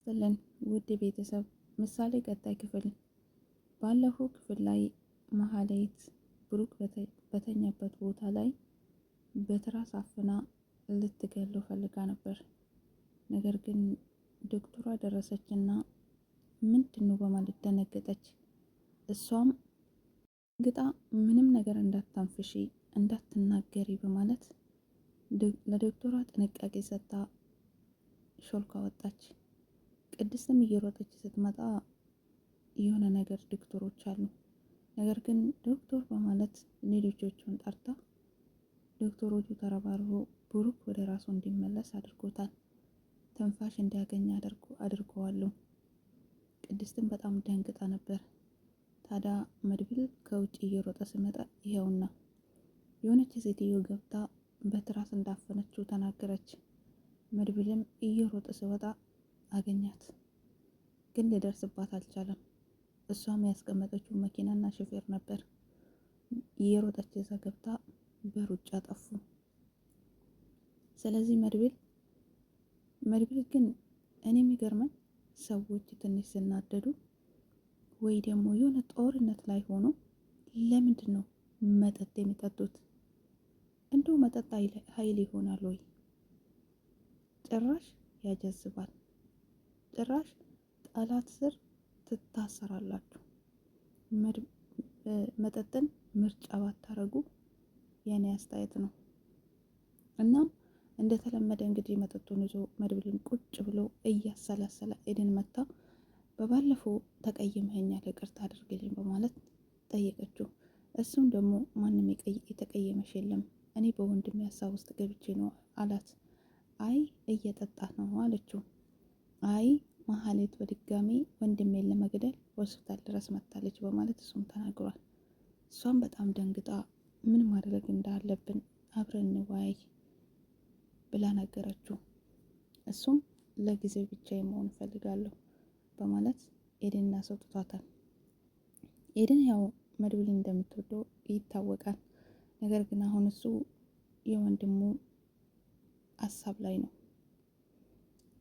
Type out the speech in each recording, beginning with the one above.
ይስጥልን ውድ ቤተሰብ ምሳሌ ቀጣይ ክፍል። ባለፈው ክፍል ላይ መሀሌት ብሩክ በተኛበት ቦታ ላይ በትራስ አፍና ልትገለው ፈልጋ ነበር። ነገር ግን ዶክተሯ ደረሰችና ምንድነው በማለት ደነገጠች። እሷም ግጣ ምንም ነገር እንዳታንፍሺ እንዳትናገሪ በማለት ለዶክተሯ ጥንቃቄ ሰጥታ ሾልካ ወጣች። ቅድስትም እየሮጠች ስትመጣ የሆነ ነገር ዶክተሮች አሉ። ነገር ግን ዶክተር በማለት ሌሎቹን ጠርታ ዶክተሮቹ ተረባርበው ብሩክ ወደ ራሱ እንዲመለስ አድርጎታል። ትንፋሽ እንዲያገኝ አድርገዋለሁ። ቅድስትም በጣም ደንግጣ ነበር። ታዲያ መድብል ከውጭ እየሮጠ ሲመጣ ይኸውና የሆነች ሴትዮ ገብታ በትራስ እንዳፈነችው ተናገረች። መድብልም እየሮጠ ሲወጣ አገኛት፣ ግን ሊደርስባት አልቻለም። እሷም ያስቀመጠችው መኪናና ሾፌር ነበር። እየሮጠች እዛ ገብታ በሩጫ ጠፉ። ስለዚህ መድብል ግን እኔ የሚገርመኝ ሰዎች ትንሽ ሲናደዱ ወይ ደግሞ የሆነ ጦርነት ላይ ሆኖ ለምንድን ነው መጠጥ የሚጠጡት? እንደው መጠጥ ኃይል ይሆናል ወይ? ጭራሽ ያጀዝባል። ጭራሽ ጠላት ስር ትታሰራላችሁ። መጠጥን ምርጫ ባታረጉ የኔ አስተያየት ነው። እናም እንደተለመደ እንግዲህ መጠጡን ይዞ መድብልን ቁጭ ብሎ እያሰላሰለ ኤደን መታ በባለፈው ተቀይመኸኛል ይቅርታ አድርግልኝ በማለት ጠየቀችው። እሱም ደግሞ ማንም የተቀየመሽ የለም እኔ በወንድሜ ሀሳብ ውስጥ ገብቼ ነው አላት። አይ እየጠጣህ ነው አለችው። አይ መሀሌት በድጋሚ ወንድሜን ለመግደል ሆስፒታል ድረስ መታለች በማለት እሱም ተናግሯል። እሷም በጣም ደንግጣ ምን ማድረግ እንዳለብን አብረን እንወያይ ብላ ነገረችው። እሱም ለጊዜው ብቻዬን መሆን እፈልጋለሁ በማለት ኤደንን አስወጥቷታል። ኤደን ያው መድብል እንደምትወደው ይታወቃል። ነገር ግን አሁን እሱ የወንድሙ ሀሳብ ላይ ነው።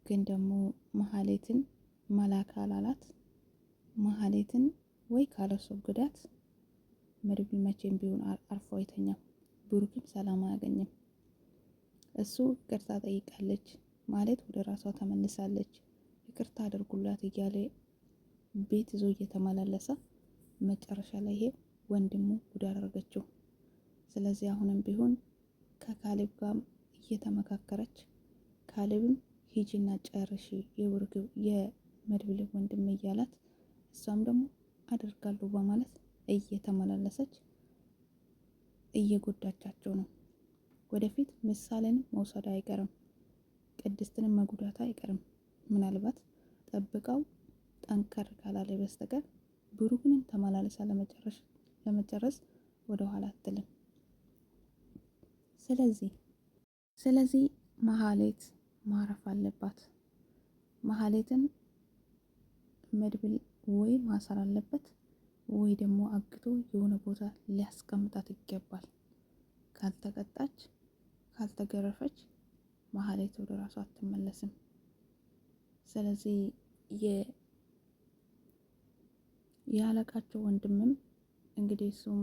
ግን ደግሞ መሀሌትን መላክ አላላት። መሀሌትን ወይ ካላስወገዳት መድብል መቼም ቢሆን አርፎ አይተኛም። ብሩክም ሰላም አያገኝም። እሱ ይቅርታ ጠይቃለች ማለት ወደ ራሷ ተመልሳለች፣ ይቅርታ አድርጉላት እያለ ቤት ይዞ እየተመላለሰ መጨረሻ ላይ ይሄ ወንድሙ ጉድ አደረገችው። ስለዚህ አሁንም ቢሆን ከካሌብ ጋር እየተመካከረች ካሌብም ሂጂና ጨርሺ የመድብል ወንድም እያላት እሷም ደግሞ አደርጋለሁ በማለት እየተመላለሰች እየጎዳቻቸው ነው። ወደፊት ምሳሌንም መውሰድ አይቀርም፣ ቅድስትንም መጉዳት አይቀርም። ምናልባት ጠብቀው ጠንከር ካላለ በስተቀር ብሩክንም ተመላለሳ ለመጨረስ ወደ ኋላ አትልም። ስለዚህ መሀሌት ማረፍ አለባት። መሀሌትን መድብል ወይ ማሰር አለበት ወይ ደግሞ አግቶ የሆነ ቦታ ሊያስቀምጣት ይገባል። ካልተቀጣች ካልተገረፈች መሀሌት ወደ ራሷ አትመለስም። ስለዚህ የአለቃቸው ወንድምም እንግዲህ እሱም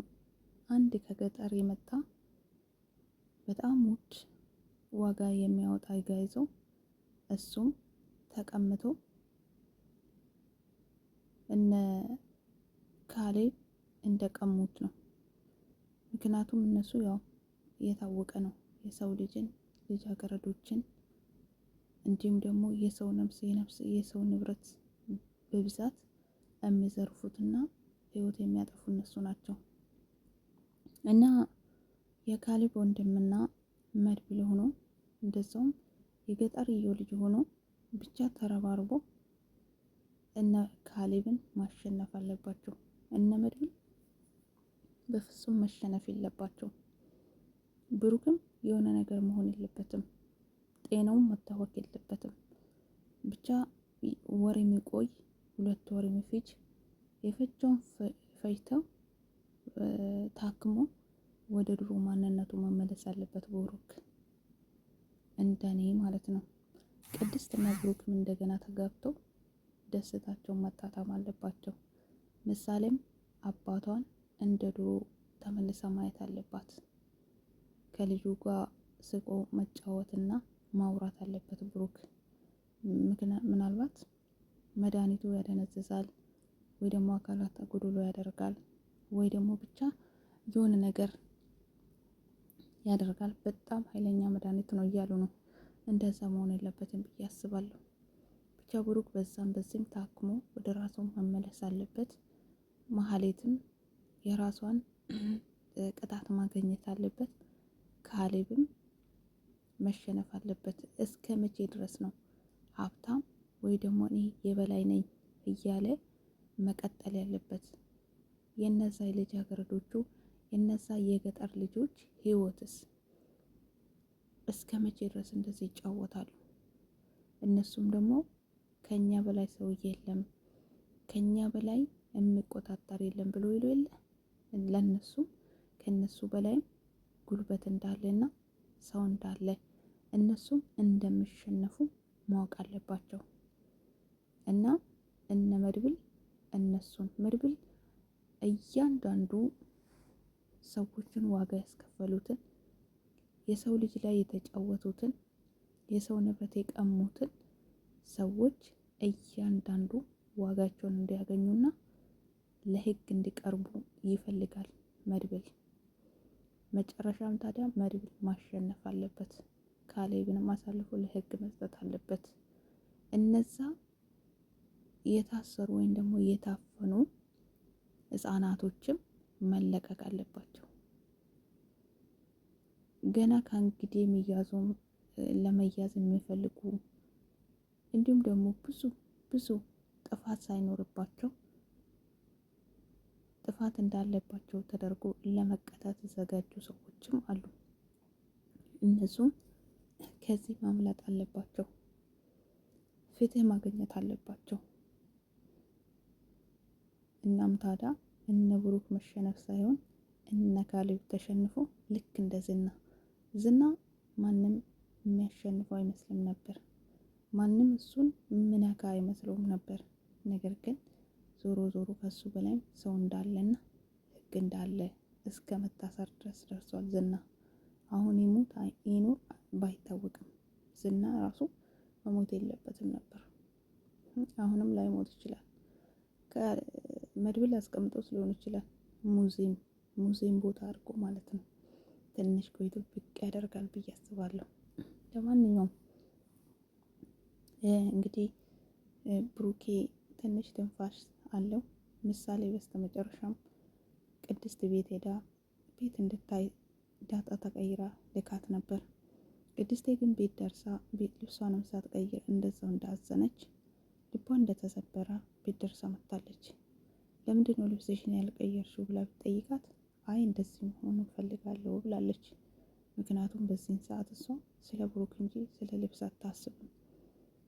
አንድ ከገጠር የመጣ በጣም ውድ ዋጋ የሚያወጣ ጋ ይዞ እሱም ተቀምጦ እነ ካሌብ እንደቀሙት ነው። ምክንያቱም እነሱ ያው የታወቀ ነው የሰው ልጅን ልጃገረዶችን እንዲሁም ደግሞ የሰው ነፍስ የሰው ንብረት በብዛት የሚዘርፉትና ህይወት የሚያጠፉ እነሱ ናቸው። እና የካሌብ ወንድምና መድብል ሆኖ እንደዛውም የገጠርየው ልጅ ሆኖ ብቻ ተረባርቦ እነ ካሌብን ማሸነፍ አለባቸው። እነ መድብል በፍጹም መሸነፍ የለባቸው። ብሩክም የሆነ ነገር መሆን የለበትም፣ ጤናውም መታወክ የለበትም። ብቻ ወር የሚቆይ 2 ወር የሚፈጅ የፈጀውን ፈጅተው ታክሞ ወደ ድሮ ማንነቱ መመለስ አለበት ብሩክ፣ እንደኔ ማለት ነው። ቅድስት እና ብሩክም እንደገና ተጋብተው ደስታቸውን መጣጣም አለባቸው። ምሳሌም አባቷን እንደ ድሮ ተመልሳ ማየት አለባት። ከልጁ ጋር ስቆ መጫወትና ማውራት አለበት ብሩክ። ምናልባት መድኃኒቱ ያደነዝዛል ወይ ደግሞ አካላት ጎዶሎ ያደርጋል ወይ ደግሞ ብቻ የሆነ ነገር ያደርጋል። በጣም ኃይለኛ መድኃኒት ነው እያሉ ነው። እንደዛ መሆን የለበትም ብዬ አስባለሁ። ብቻ ብሩክ በዛም በዚህም ታክሞ ወደ ራሱ መመለስ አለበት። መሀሌትም የራሷን ቅጣት ማግኘት አለበት። ካሌብም መሸነፍ አለበት። እስከ መቼ ድረስ ነው ሀብታም ወይ ደግሞ እኔ የበላይ ነኝ እያለ መቀጠል ያለበት? የነዛ የልጃገረዶቹ የነዛ የገጠር ልጆች ህይወትስ እስከ መቼ ድረስ እንደዚህ ይጫወታሉ? እነሱም ደግሞ ከኛ በላይ ሰው የለም፣ ከኛ በላይ የሚቆጣጠር የለም ብሎ ይሉ የለ። ለነሱም ከነሱ በላይም ጉልበት እንዳለና ሰው እንዳለ እነሱም እንደሚሸነፉ ማወቅ አለባቸው። እና እነ መድብል እነሱን መድብል እያንዳንዱ ሰዎችን ዋጋ ያስከፈሉትን የሰው ልጅ ላይ የተጫወቱትን የሰው ንብረት የቀሙትን ሰዎች እያንዳንዱ ዋጋቸውን እንዲያገኙና ለህግ እንዲቀርቡ ይፈልጋል መድብል። መጨረሻም ታዲያ መድብል ማሸነፍ አለበት። ካሌብንም አሳልፎ ለህግ መስጠት አለበት። እነዛ የታሰሩ ወይም ደግሞ የታፈኑ ህፃናቶችም መለቀቅ አለባቸው። ገና ከእንግዲህ የሚያዙም ለመያዝ የሚፈልጉ እንዲሁም ደግሞ ብዙ ጥፋት ሳይኖርባቸው ጥፋት እንዳለባቸው ተደርጎ ለመቀጣት የተዘጋጁ ሰዎችም አሉ። እነሱም ከዚህ ማምለጥ አለባቸው። ፍትህ ማግኘት አለባቸው። እናም ታዲያ እነ ብሩክ መሸነፍ ሳይሆን እነ ካሌብ ተሸንፎ ልክ እንደ ዝና ማንም የሚያሸንፈው አይመስልም ነበር። ማንም እሱን ምነካ አይመስለውም ነበር። ነገር ግን ዞሮ ዞሮ ከሱ በላይም ሰው እንዳለና ህግ እንዳለ እስከ መታሰር ድረስ ደርሷል ዝና። አሁን ይሙት ይኑር ባይታወቅም ዝና ራሱ መሞት የለበትም ነበር። አሁንም ላይሞት ይችላል። ከመድብል አስቀምጦት ሊሆን ይችላል ሙዚየም ቦታ አድርጎ ማለት ነው። ትንሽ ቆይቶ ብቅ ያደርጋል ብዬ አስባለሁ። ለማንኛውም እንግዲህ ብሩኬ ትንሽ ትንፋሽ አለው። ምሳሌ በስተመጨረሻም ቅድስት ቤት ሄዳ ቤት እንድታይ ዳጣ ተቀይራ ልካት ነበር። ቅድስቴ ግን ቤት ደርሳ ቤት ልብሷንም ሳትቀይር እንደዛው እንዳዘነች ልቧ እንደተሰበረ ቤት ደርሳ መታለች። ለምንድነው ልብስሽን ያልቀየርሽው ብላ ብትጠይቃት አይ እንደዚህ መሆኑ ፈልጋለሁ ብላለች። ምክንያቱም በዚህን ሰዓት እሷ ስለ ብሩክ እንጂ ስለ ልብስ አታስብም።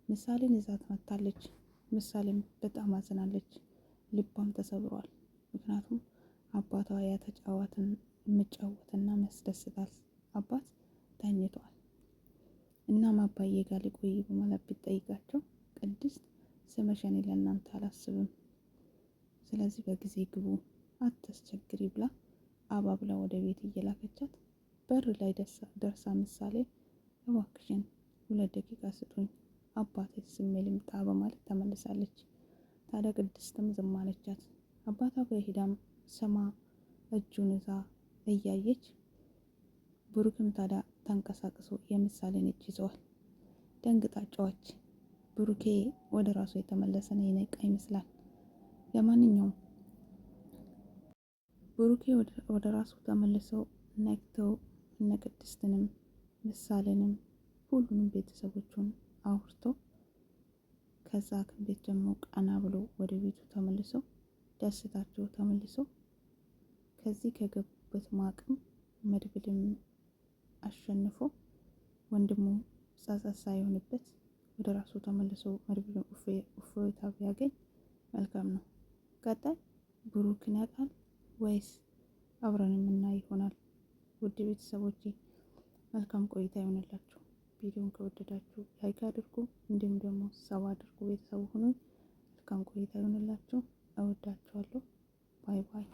ምሳሌን ይዛት መታለች። ምሳሌም በጣም አዝናለች። ልቧም ተሰብሯል። ምክንያቱም አባቷ ያተጫዋትን የምጫወትና የሚያስደስታት አባት ተኝቷል። እናም አባዬ ጋር ሊቆይ በማለት ብትጠይቃቸው ቅድስት ስመሸኔ ለእናንተ አላስብም፣ ስለዚህ በጊዜ ግቡ አታስቸግሪ ብላ አባብላ ወደ ቤት እየላከቻት በር ላይ ደርሳ ምሳሌ እባክሽን 2 ደቂቃ ስጡኝ አባቴ ስሜ ልምጣ በማለት ተመልሳለች። ታዲያ ቅድስትም ዝም አለቻት። አባቷ ጋር ሄዳም ስማ እጁን ይዛ እያየች ብሩክም ታዲያ ተንቀሳቅሶ የምሳሌን እጅ ይዘዋል። ደንግጣ ጮኸች። ብሩኬ ወደ ራሱ የተመለሰ ነው የነቃ ይመስላል። ለማንኛውም ብሩኬ ወደ ራሱ ተመልሰው ነቅተው እነ ቅድስትንም ምሳሌንም ሁሉንም ቤተሰቦቹን አውርቶ ከዛ ከቤት ደግሞ ቀና ብሎ ወደ ቤቱ ተመልሰው ደስታቸው ተመልሶ ከዚህ ከገቡበት ማቅም መድብልም አሸንፎ ወንድሙ ጸጸት ሳይሆንበት ወደ ራሱ ተመልሶ መድብልን እፎይታ ቢያገኝ መልካም ነው። ቀጣይ ብሩክን ያውቃል ወይስ አብረን የምናይ ይሆናል? ውድ ቤተሰቦቼ መልካም ቆይታ ይሆንላችሁ። ቪዲዮን ከወደዳችሁ ላይክ አድርጉ፣ እንዲሁም ደግሞ ሰብ አድርጉ። ቤተሰቡ ሁኑ። መልካም ቆይታ ይሆንላችሁ። እወዳችኋለሁ። ባይ ባይ።